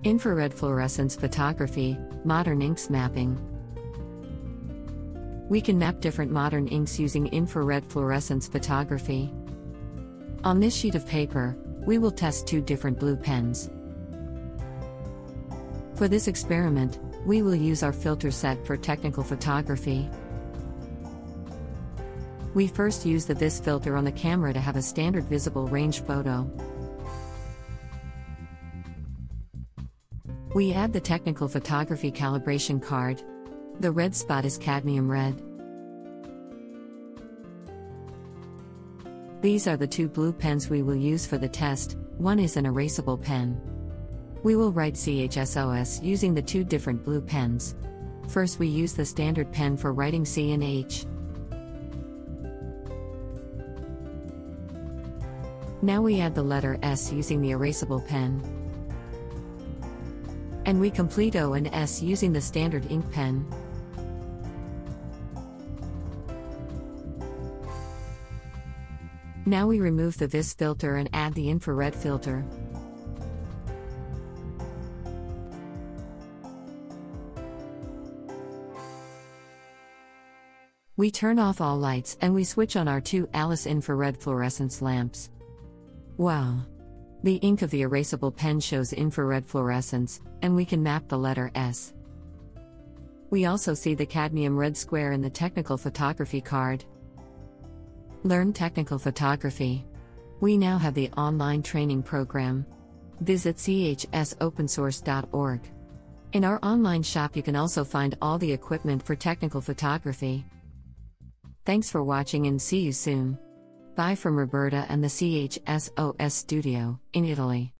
Infrared Fluorescence Photography, Modern Inks Mapping. We can map different modern inks using infrared fluorescence photography. On this sheet of paper, we will test two different blue pens. For this experiment, we will use our filter set for technical photography. We first use the VIS filter on the camera to have a standard visible range photo. We add the technical photography calibration card. The red spot is cadmium red. These are the two blue pens we will use for the test. One is an erasable pen. We will write CHSOS using the two different blue pens. First we use the standard pen for writing C and H. Now we add the letter S using the erasable pen. And we complete O and S using the standard ink pen. Now we remove the VIS filter and add the infrared filter. We turn off all lights and we switch on our two Alice infrared fluorescence lamps. Wow! The ink of the erasable pen shows infrared fluorescence, and we can map the letter S. We also see the cadmium red square in the technical photography card. Learn technical photography. We now have the online training program. Visit chsopensource.org. In our online shop you can also find all the equipment for technical photography. Thanks for watching and see you soon. Bye from Roberta and the CHSOS studio, in Italy.